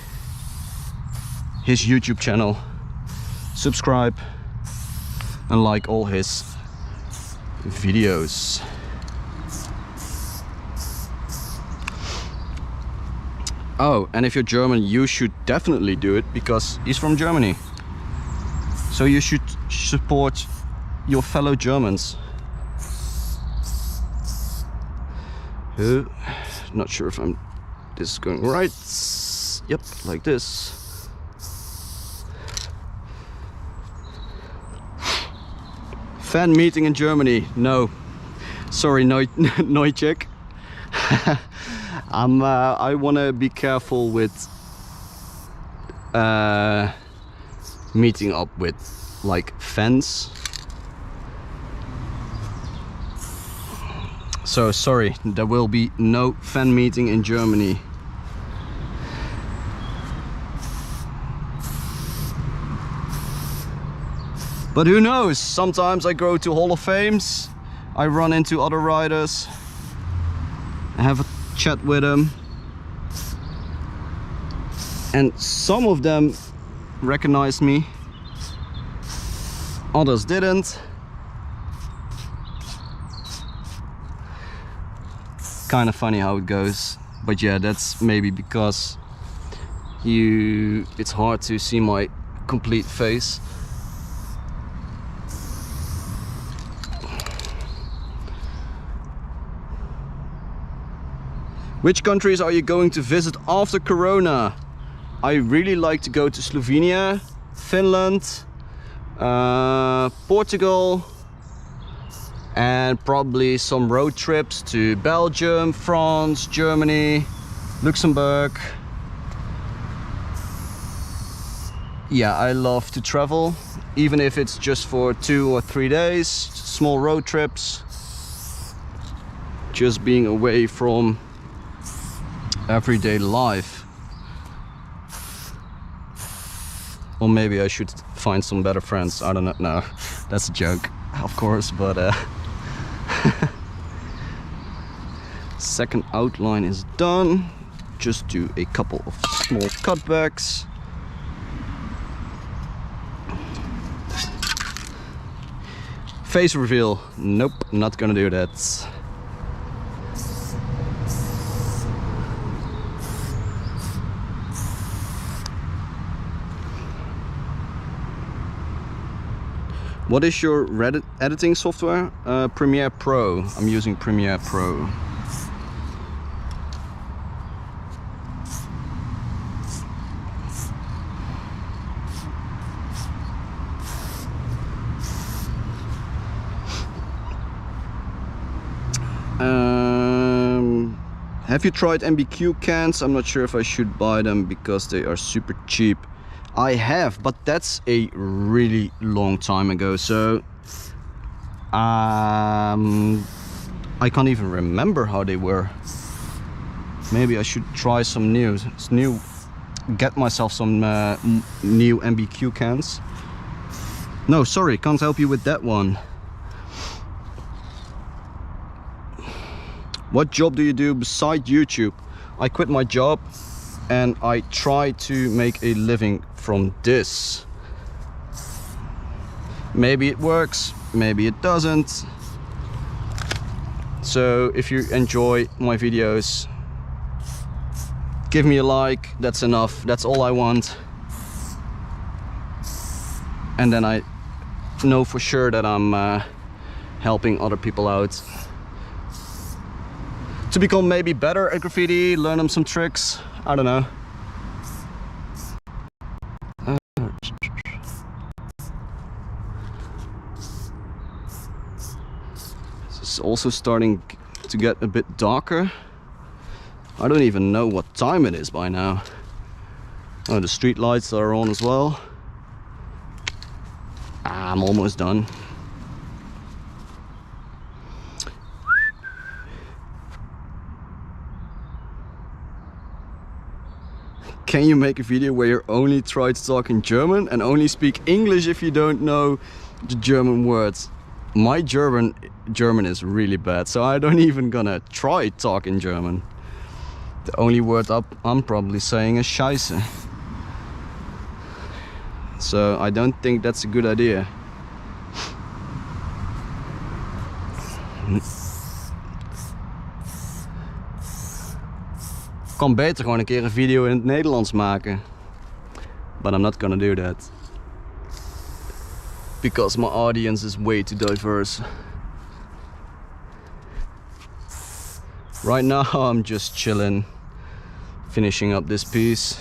S1: his YouTube channel. Subscribe and like all his videos. Oh, and if you're German, you should definitely do it because he's from Germany. So you should support your fellow Germans. Not sure if this is going right. Yep, like this. Fan meeting in Germany? No, sorry, Neuchek. I want to be careful with meeting up with like fans. So sorry, there will be no fan meeting in Germany. But who knows, sometimes I go to Hall of Fames, I run into other riders, I have a chat with them, and some of them recognized me, others didn't. Kind of funny how it goes, but yeah, that's maybe because it's hard to see my complete face. Which countries are you going to visit after Corona? I really like to go to Slovenia, Finland, Portugal, and probably some road trips to Belgium, France, Germany, Luxembourg. Yeah, I love to travel, even if it's just for 2 or 3 days, small road trips. Just being away from everyday life. Or maybe I should find some better friends, I don't know. No, that's a joke, of course, but second outline is done. Just do a couple of small cutbacks. Face reveal, nope, not gonna do that. What is your editing software? Premiere Pro. I'm using Premiere Pro. Have you tried MBQ cans? I'm not sure if I should buy them because they are super cheap. I have, but that's a really long time ago, so I can't even remember how they were. Maybe I should try some new, get myself some new MBQ cans. No, sorry, can't help you with that one. What job do you do beside YouTube? I quit my job and I try to make a living from this. Maybe it works, maybe it doesn't. So if you enjoy my videos, give me a like, that's enough, that's all I want. And then I know for sure that I'm helping other people out to become maybe better at graffiti, learn them some tricks, I don't know. This is also starting to get a bit darker. I don't even know what time it is by now. Oh, the street lights are on as well. I'm almost done. Can you make a video where you only try to talk in German and only speak English if you don't know the German words? My German is really bad, so I don't even gonna try talk in German. The only word I'm probably saying is Scheiße. So I don't think that's a good idea. kan beter gewoon een keer een video in het Nederlands maken. But I'm not gonna do that. Because my audience is way too diverse. Right now I'm just chilling, finishing up this piece.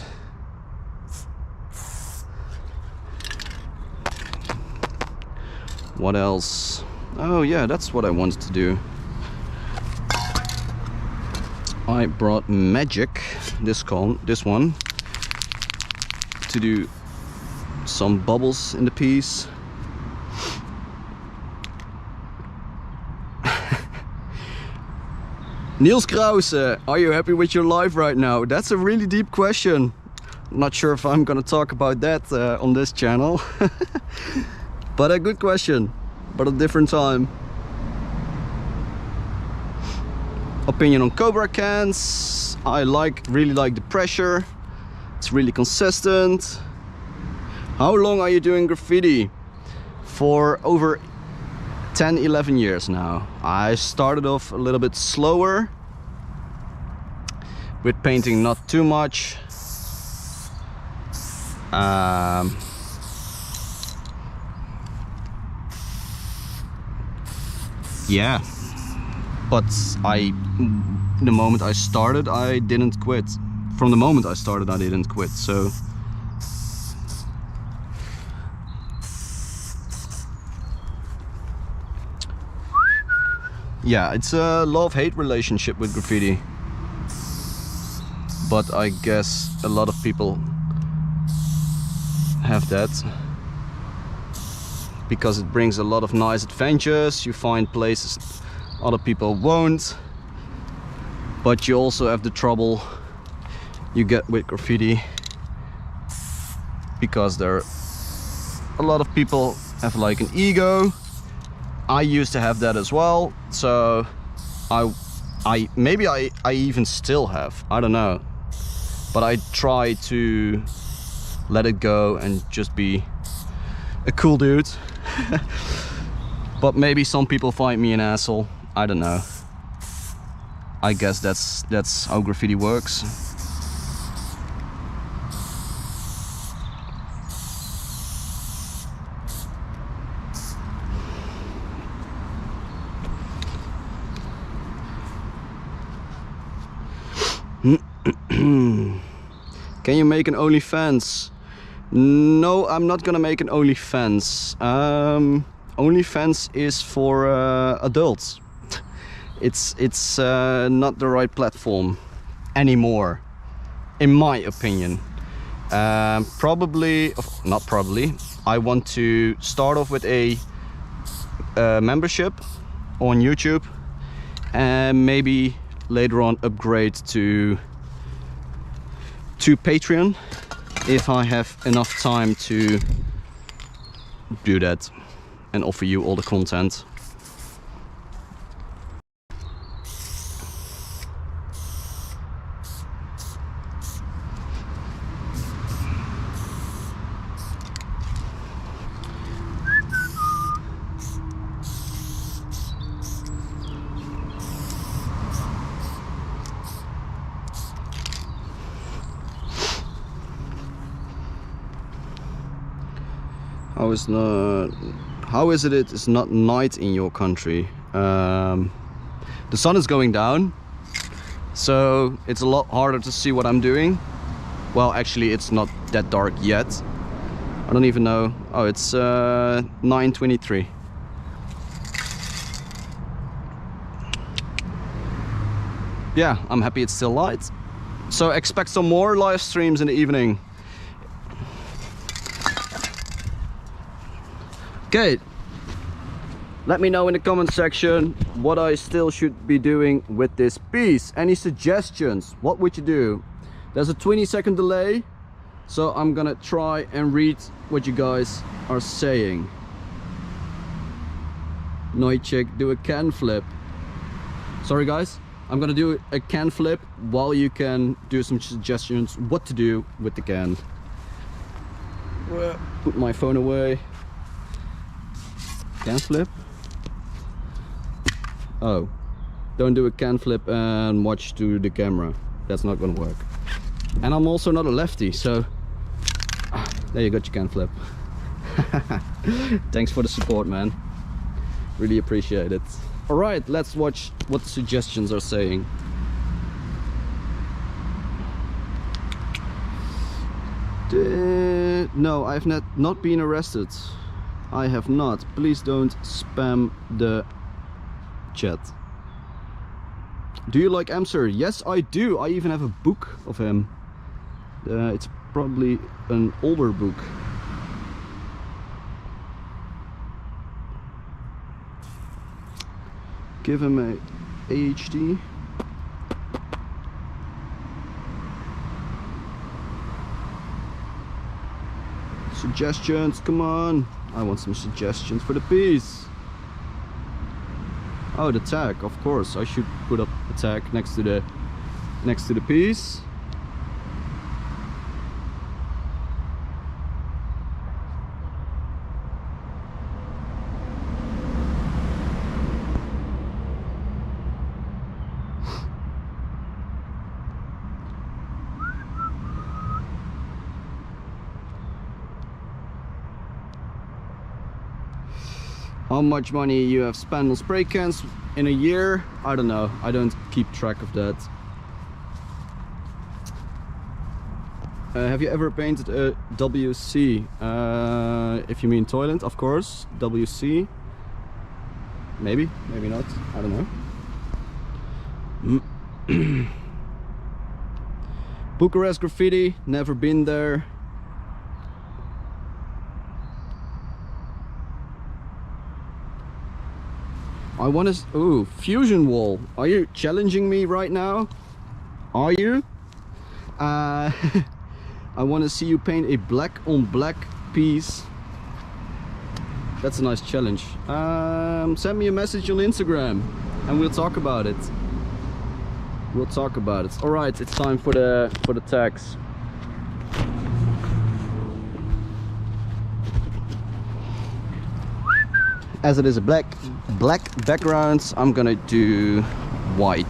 S1: What else? Oh yeah, that's what I wanted to do. I brought magic, this one, to do some bubbles in the piece. Niels Krause, are you happy with your life right now? That's a really deep question. I'm not sure if I'm gonna talk about that on this channel. But a good question, but a different time. Opinion on Cobra cans. I really like the pressure. It's really consistent. How long are you doing graffiti? For over 10-11 years now. I started off a little bit slower with painting, not too much. Yeah, but the moment I started, I didn't quit. From the moment I started, I didn't quit. So yeah, it's a love-hate relationship with graffiti. But I guess a lot of people have that. Because it brings a lot of nice adventures. You find places other people won't. But you also have the trouble you get with graffiti. Because there a lot of people have like an ego. I used to have that as well, so maybe I even still have, I don't know, but I try to let it go and just be a cool dude. But maybe some people find me an asshole, I don't know. I guess that's how graffiti works. Can you make an OnlyFans? No, I'm not gonna make an OnlyFans. OnlyFans is for adults. It's not the right platform anymore, in my opinion. Not probably. I want to start off with a membership on YouTube, and maybe later on upgrade to Patreon if I have enough time to do that and offer you all the content. How is it it's not night in your country? The sun is going down, so it's a lot harder to see what I'm doing. Well, actually it's not that dark yet. I don't even know. Oh, it's 9:23. Yeah, I'm happy it's still light. So expect some more live streams in the evening. Okay, let me know in the comment section what I still should be doing with this piece. Any suggestions? What would you do? There's a 20-second delay, so I'm gonna try and read what you guys are saying. Noichik, do a can flip. Sorry guys, I'm gonna do a can flip while you can do some suggestions what to do with the can. Put my phone away. Can flip? Oh, don't do a can flip and watch to the camera. that's not gonna work. And I'm also not a lefty, so there you go, you can flip. Thanks for the support, man. Really appreciate it. All right, let's watch what the suggestions are saying. No, I've not been arrested. I have not. Please don't spam the chat. Do you like Amster? Yes, I do. I even have a book of him. It's probably an older book. Give him a AHD. Suggestions, come on. I want some suggestions for the piece. Oh, the tag, of course. I should put up a tag next to the piece. How much money you have spent on spray cans in a year? I don't know. I don't keep track of that. Have you ever painted a WC? If you mean toilet, of course. WC. Maybe, maybe not. I don't know. Bucharest Graffiti. Never been there. I want to... Ooh, fusion wall. Are you challenging me right now? Are you? I want to see you paint a black on black piece. That's a nice challenge. Send me a message on Instagram and we'll talk about it. We'll talk about it. All right, it's time for the tags. As it is a black background, I'm gonna do white.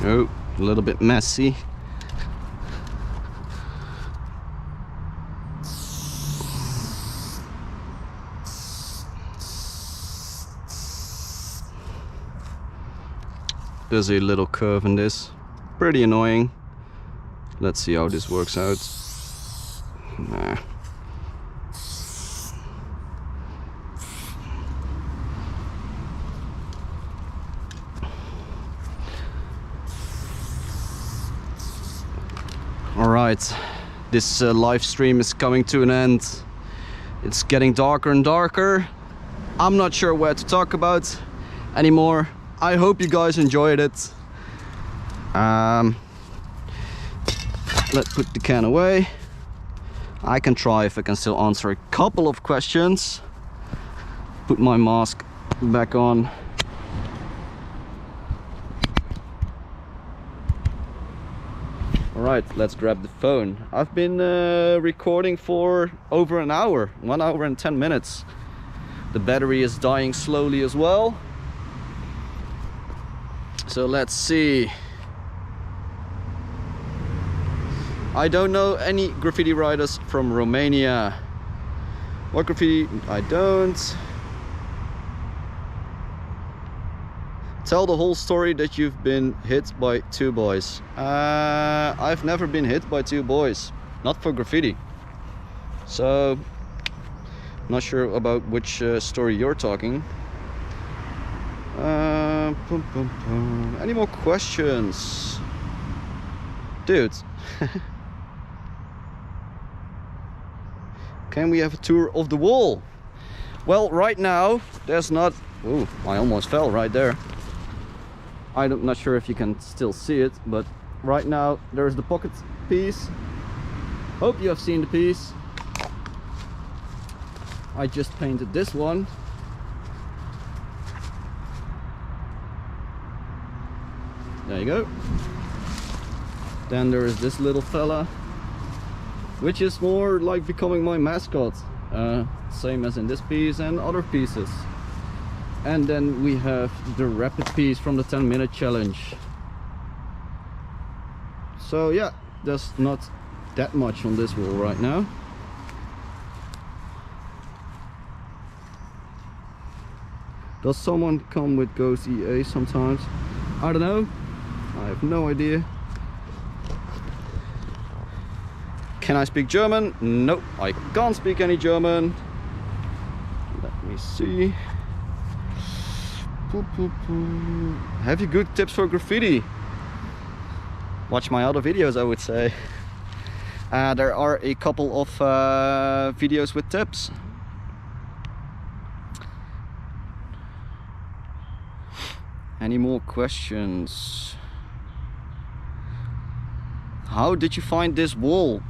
S1: Oh, a little bit messy. There's a little curve in this, pretty annoying. Let's see how this works out. Nah. All right, this live stream is coming to an end. It's getting darker and darker. I'm not sure what to talk about anymore. I hope you guys enjoyed it. Let's put the can away. I can try if I can still answer a couple of questions. Put my mask back on. All right, let's grab the phone. I've been recording for over an hour, 1 hour and 10 minutes. The battery is dying slowly as well. So let's see. I don't know any graffiti writers from Romania. What graffiti? I don't. Tell the whole story that you've been hit by 2 boys. I've never been hit by 2 boys. Not for graffiti. So, not sure about which story you're talking. Any more questions? Dude. Can we have a tour of the wall? Well, right now there's not... Ooh, I almost fell right there. I'm not sure if you can still see it, but right now there's the pocket piece. Hope you have seen the piece. I just painted this one. There you go. Then there is this little fella, which is more like becoming my mascot. Same as in this piece and other pieces. And then we have the rapid piece from the 10-minute challenge. So yeah, there's not that much on this wall right now. Does someone come with Ghost EA sometimes? I don't know. I have no idea. Can I speak German? Nope, I can't speak any German. Let me see. Have you good tips for graffiti? Watch my other videos, I would say. There are a couple of videos with tips. Any more questions? How did you find this wall?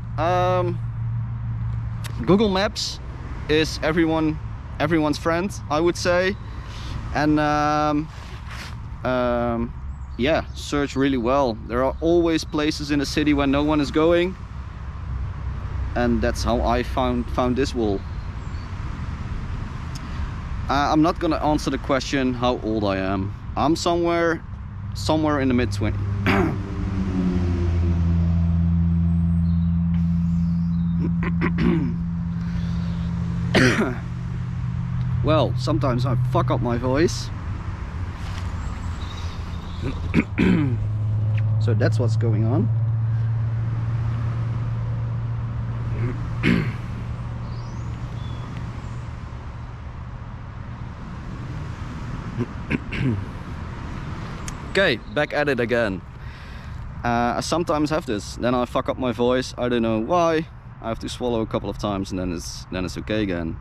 S1: Google Maps is everyone's friend, I would say. And yeah, search really well. There are always places in the city where no one is going, and that's how I found this wall. I'm not gonna answer the question how old I am. I'm somewhere in the mid-20s. Well, sometimes I fuck up my voice. So that's what's going on. Okay, back at it again. I sometimes have this, then I fuck up my voice. I don't know why. I have to swallow a couple of times and then it's okay again.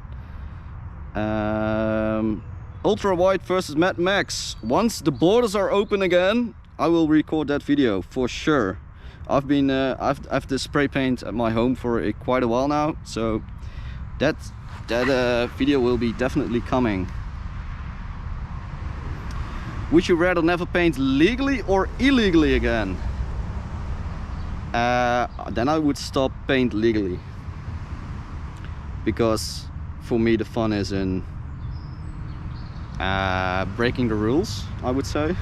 S1: Ultra Wide versus Mad Max. Once the borders are open again, I will record that video for sure. I've this spray paint at my home for quite a while now, so that video will be definitely coming. Would you rather never paint legally or illegally again? Then I would stop paint legally, because for me the fun is in breaking the rules, I would say.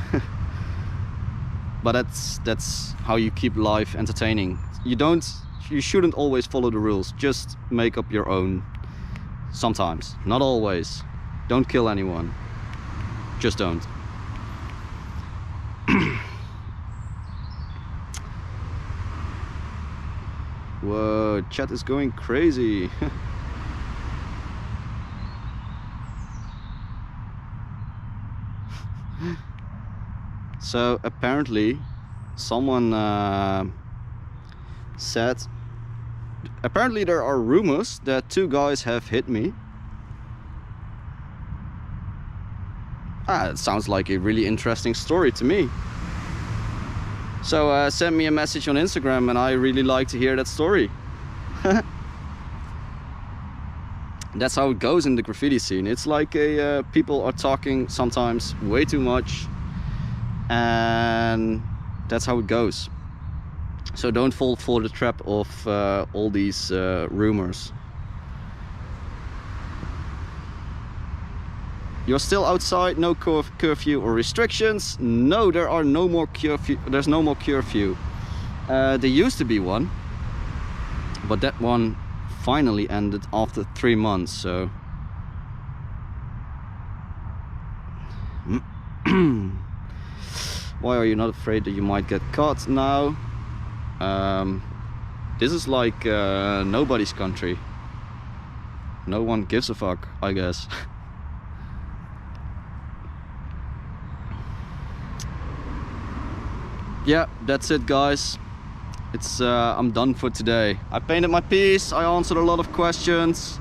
S1: But that's how you keep life entertaining. You shouldn't always follow the rules, just make up your own. Sometimes, not always. Don't kill anyone, just don't. Whoa, chat is going crazy. So apparently someone said, apparently there are rumors that 2 guys have hit me. It sounds like a really interesting story to me. So send me a message on Instagram, and I really like to hear that story. That's how it goes in the graffiti scene. It's like people are talking sometimes way too much, and that's how it goes. So don't fall for the trap of all these rumors. You're still outside, no curfew or restrictions? No, there are no more curfew. There's no more curfew. There used to be one, but that one finally ended after 3 months. So why are you not afraid that you might get caught now? This is like nobody's country. No one gives a fuck, I guess. Yeah, that's it, guys. It's I'm done for today. I painted my piece, I answered a lot of questions.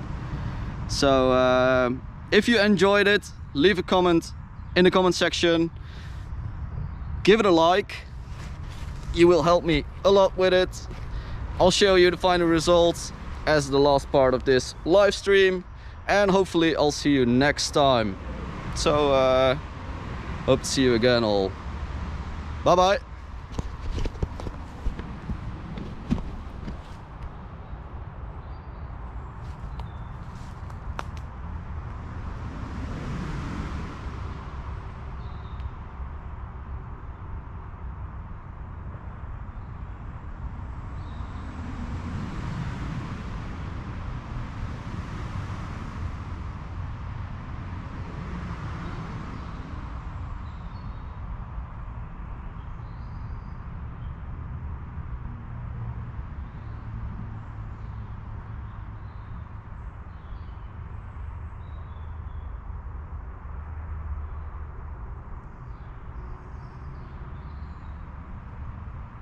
S1: So if you enjoyed it, leave a comment in the comment section. Give it a like. You will help me a lot with it. I'll show you the final results as the last part of this live stream, and hopefully I'll see you next time. So hope to see you again all. Bye bye.